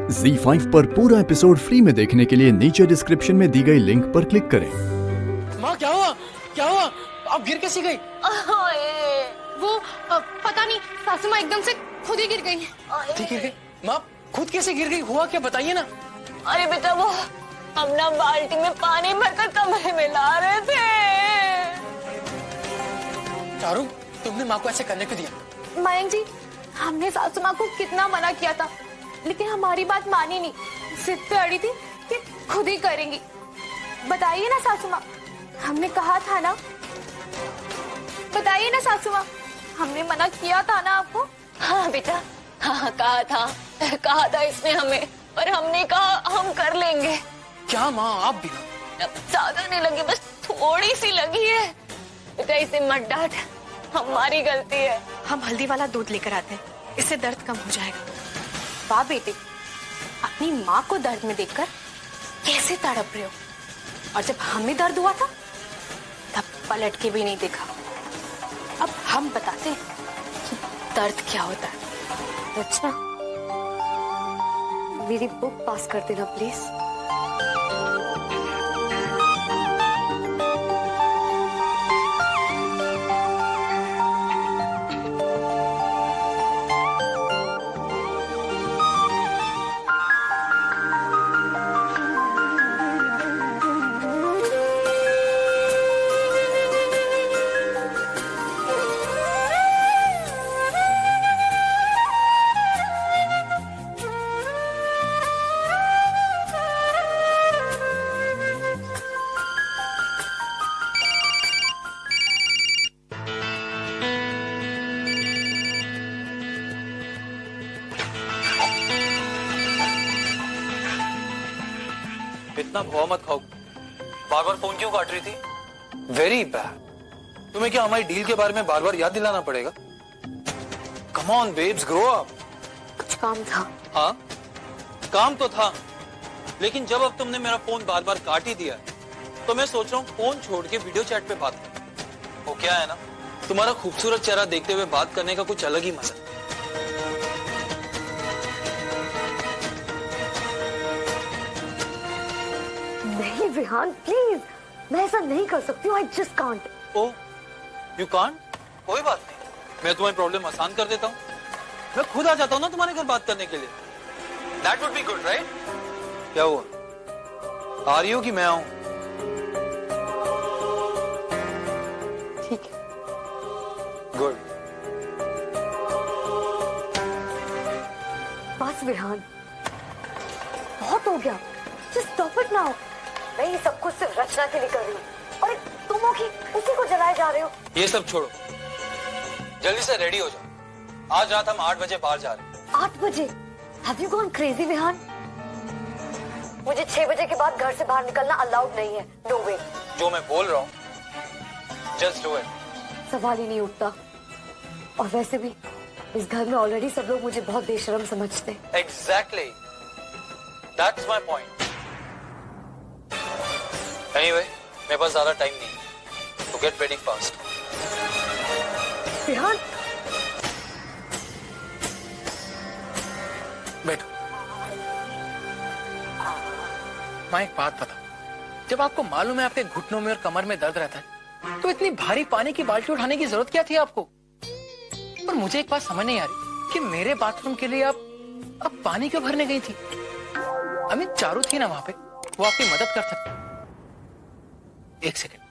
ZEE5 पर पूरा episode free में देखने के लिए नीचे डिस्क्रिप्शन में दी गई लिंक पर क्लिक करें। माँ क्या हुआ? क्या हुआ? आप गिर कैसे गई? वो पता नहीं, सासू माँ एकदम से खुद ही गिर गई। गिर गई? माँ खुद कैसे गिर गई? हुआ क्या, बताइए ना। अरे बेटा, वो हम ना बाल्टी में पानी भरकर कमरे में ला रहे थे। चारू, तुमने माँ को ऐसे करने क्यों दिया? मयंक जी, हमने सासू माँ को कितना मना किया था, लेकिन हमारी बात मानी नहीं। जिद पे अड़ी थी कि खुद ही करेंगी। बताइए ना सासू माँ, हमने कहा था ना। बताइए ना सासू माँ, हमने मना किया था ना आपको। हाँ बेटा, हाँ कहा था इसने हमें, और हमने कहा हम कर लेंगे। क्या माँ, आप भी? ज्यादा नहीं लगी, बस थोड़ी सी लगी है। बेटा इसे मत डांट, हमारी गलती है। हम हल्दी वाला दूध लेकर आते हैं, इससे दर्द कम हो जाएगा। वाह बेटे, अपनी माँ को दर्द में देखकर कैसे तड़प रहे हो। और जब हमें दर्द हुआ था तब पलट के भी नहीं देखा। अब हम बताते हैं कि दर्द क्या होता है। रचना, मेरी बुक पास कर देना प्लीज। इतना भौं मत खाओ। बार बार फोन क्यों काट रही थी? Very bad. तुम्हें क्या हमारी डील के बारे में बार बार याद दिलाना पड़ेगा? Come on babes, grow up. कुछ काम था। हाँ, काम तो था, लेकिन जब अब तुमने मेरा फोन बार बार काट ही दिया तो मैं सोच रहा हूँ फोन छोड़ के वीडियो चैट पे बात करें। वो क्या है ना, तुम्हारा खूबसूरत चेहरा देखते हुए बात करने का कुछ अलग ही मजा है। नहीं विहान, प्लीज, मैं ऐसा नहीं कर सकती हूँ। I just can't. Oh, you can't? कोई बात नहीं, मैं तुम्हारी प्रॉब्लम आसान कर देता हूँ। मैं खुद आ जाता हूँ ना तुम्हारे घर बात करने के लिए। That would be good, right? क्या हुआ? आ रही हो कि मैं आऊं? ठीक है। गुड। बस विहान, बहुत हो गया। Just stop it now. मैं ये सब कुछ सिर्फ रचना के लिए कर रही हूँ, और तुम हो कि उसी को जलाए जा रहे हो। ये सब छोड़ो, जल्दी से रेडी हो जाओ। आज रात हम 8 बजे बाहर जा रहे हैं। 8 बजे? Have you gone crazy Vihaan? मुझे 6 बजे के बाद घर से बाहर निकलना अलाउड नहीं है। नो वे। जो मैं बोल रहा हूँ, जस्ट डू इट। सवाल ही नहीं उठता। और वैसे भी इस घर में ऑलरेडी सब लोग मुझे बहुत बेशर्म समझते हैं। Exactly. That's my point. Anyway, मेरे पास ज्यादा टाइम नहीं है, तो get ready fast. विहान, बैठो। माँ एक बात बता, जब आपको मालूम है आपके घुटनों में और कमर में दर्द रहता है, तो इतनी भारी पानी की बाल्टी उठाने की जरूरत क्या थी आपको? और मुझे एक बात समझ नहीं आ रही कि मेरे बाथरूम के लिए आप पानी क्यों भरने गई थी? अमित, चारू थी ना वहां पे, वो आपकी मदद कर सकती। एक सेकंड,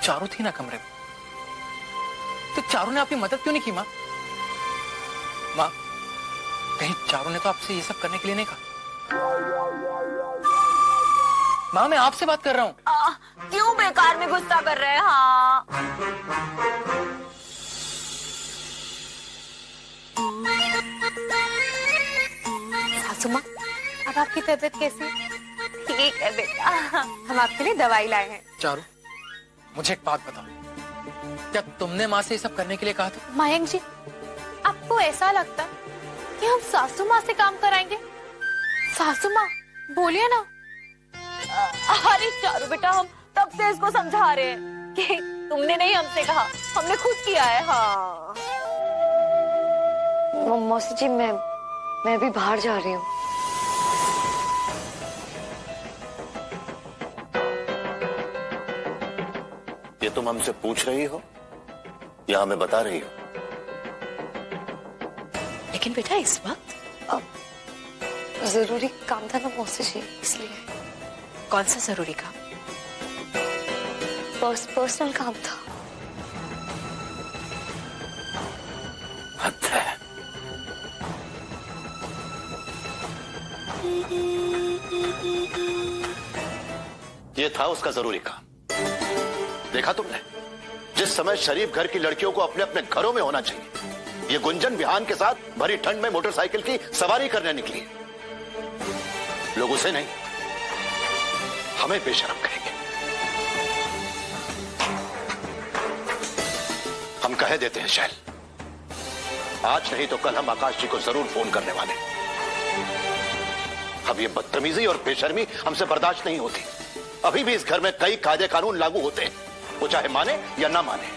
चारू थी ना कमरे में, तो चारू ने आपकी मदद क्यों नहीं की? माँ, कहीं चारू ने तो आपसे ये सब करने के लिए नहीं कहा? माँ, मैं आपसे बात कर रहा हूँ। क्यों बेकार में गुस्सा कर रहे हैं? हाँ, सासू माँ, अब आपकी तबीयत कैसी है? ठीक है बेटा। हम आपके लिए दवाई लाए हैं। चारू, मुझे एक बात बताओ, क्या तुमने माँ से ये सब करने के लिए कहा था? मयंक जी, आपको ऐसा लगता कि हम सासू माँ से काम कराएंगे? सासू माँ, बोलिए ना। अरे चारू बेटा, हम तब से इसको समझा रहे हैं कि तुमने नहीं हमसे कहा, हमने खुद किया है। हाँ मौसी जी, मैं भी बाहर जा रही हूँ। ये तुम हमसे पूछ रही हो या हमें बता रही हो? लेकिन बेटा इस वक्त जरूरी काम था ना मौसी जी, इसलिए। कौन सा जरूरी काम? पर्सनल काम था। हद है। ये था उसका जरूरी काम। देखा तुमने, जिस समय शरीफ घर की लड़कियों को अपने अपने घरों में होना चाहिए, ये गुंजन विहान के साथ भरी ठंड में मोटरसाइकिल की सवारी करने निकली है। लोग उसे नहीं, हमें बेशर्म कहेंगे। हम कह देते हैं शैल, आज नहीं तो कल हम आकाश जी को जरूर फोन करने वाले। अब ये बदतमीजी और बेशर्मी हमसे बर्दाश्त नहीं होती। अभी भी इस घर में कई कायदे कानून लागू होते हैं, वो चाहे माने या ना माने।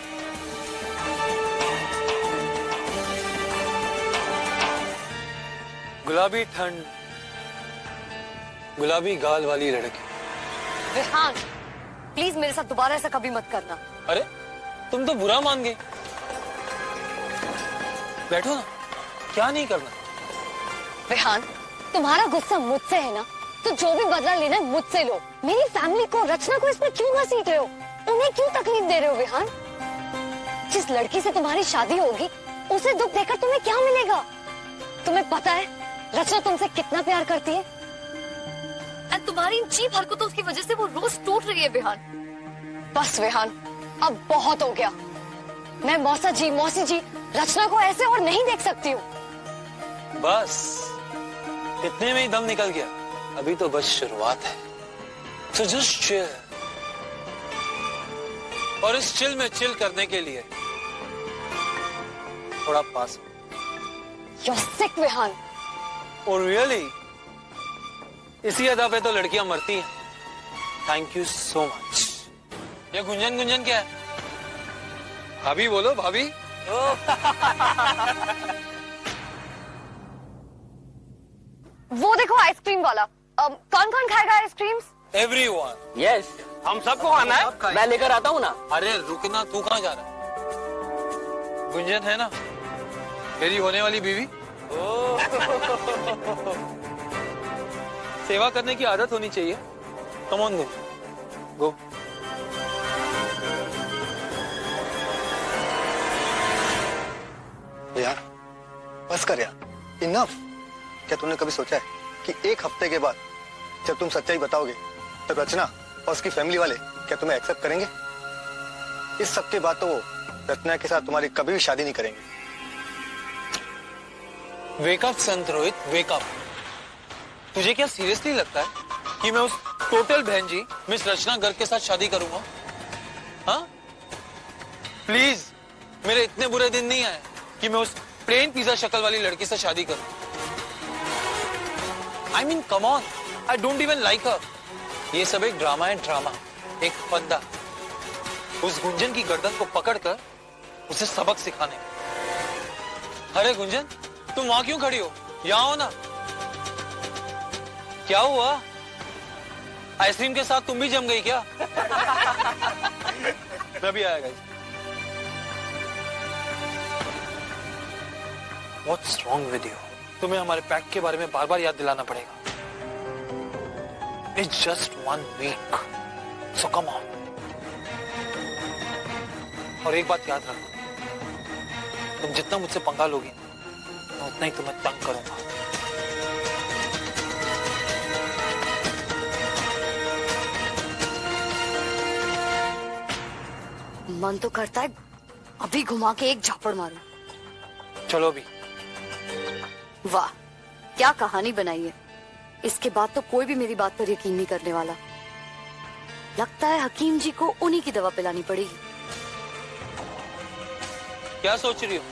गुलाबी ठंड, गुलाबी गाल वाली लड़की। विहान, प्लीज मेरे साथ दोबारा ऐसा कभी मत करना। अरे तुम तो बुरा मान गए। बैठो ना, क्या नहीं करना। विहान, तुम्हारा गुस्सा मुझसे है ना, तो जो भी बदला लेना है मुझसे लो। मेरी फैमिली को, रचना को इसमें क्यों घसीट रहे हो? उन्हें क्यों तकलीफ दे रहे हो विहान? जिस लड़की से तुम्हारी शादी होगी उसे दुख देकर तुम्हें क्या मिलेगा? तुम्हें पता है रचना तुमसे कितना प्यार करती है, और तुम्हारी इन चीप हरकतों की वजह से वो रोज टूट रही है विहान। बस विहान, अब बहुत हो गया। मैं मौसी जी रचना को ऐसे और नहीं देख सकती हूँ। बस इतने में ही दम निकल गया? अभी तो बस शुरुआत है। So just chill। और इस चिल में चिल करने के लिए थोड़ा पास। You're sick Vihaan. और रियली इसी अदा पे तो लड़कियां मरती हैं। Thank you so much. ये गुंजन गुंजन क्या है? भाभी बोलो, भाभी। वो देखो आइसक्रीम वाला। कौन कौन खाएगा आइसक्रीम्स? एवरीवन। यस, हम सबको आना है। मैं लेकर आता हूँ ना। अरे रुकना, तू कहाँ जा रहा है? गुंजन है ना मेरी होने वाली बीवी। सेवा करने की आदत होनी चाहिए। Come on go. यार बस कर यार, इनफ। क्या तूने कभी सोचा है कि एक हफ्ते के बाद जब तुम सच्चाई बताओगे तो रचना और उसकी फैमिली वाले क्या तुम्हें एक्सेप्ट करेंगे? इस सब के बाद तो वो रचना के साथ तुम्हारी कभी भी शादी नहीं करेंगे। वेक अप संत रोहित, वेक अप। तुझे क्या सीरियसली लगता है कि मैं उस टोटल बहन जी मिस रचना गर्ग के साथ शादी करूंगा? हाँ प्लीज, मेरे इतने बुरे दिन नहीं आए कि मैं उस प्लेन पिज्जा शक्ल वाली लड़की से शादी करूं। I mean come on, I don't even like her. ये सब एक ड्रामा है, ड्रामा। एक फंदा उस गुंजन की गर्दन को पकड़कर उसे सबक सिखाने। अरे गुंजन, तुम वहां क्यों खड़ी हो? यहाँ हो ना। क्या हुआ? आइसक्रीम के साथ तुम भी जम गई क्या? मैं भी आया guys. What's wrong with you? तुम्हें हमारे पैक के बारे में बार बार याद दिलाना पड़ेगा। It's just 1 week, so come on। और एक बात याद रखो, तुम जितना मुझसे पंगा लोगी मैं उतना ही तुम्हें तंग करूंगा। मन तो करता है अभी घुमा के एक झापड़ मारूं। चलो भी। वाह, क्या कहानी बनाई है। इसके बाद तो कोई भी मेरी बात पर यकीन नहीं करने वाला। लगता है हकीम जी को उन्हीं की दवा पिलानी पड़ेगी। क्या सोच रही हो?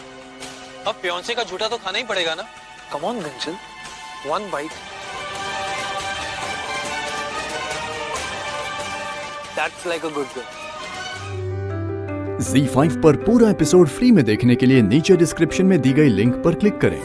अब प्योंसे का झूठा तो खाना ही पड़ेगा ना। Come on Gunjan, 1 bite. That's like a good girl. Z5 पर पूरा एपिसोड फ्री में देखने के लिए नीचे डिस्क्रिप्शन में दी गई लिंक पर क्लिक करें।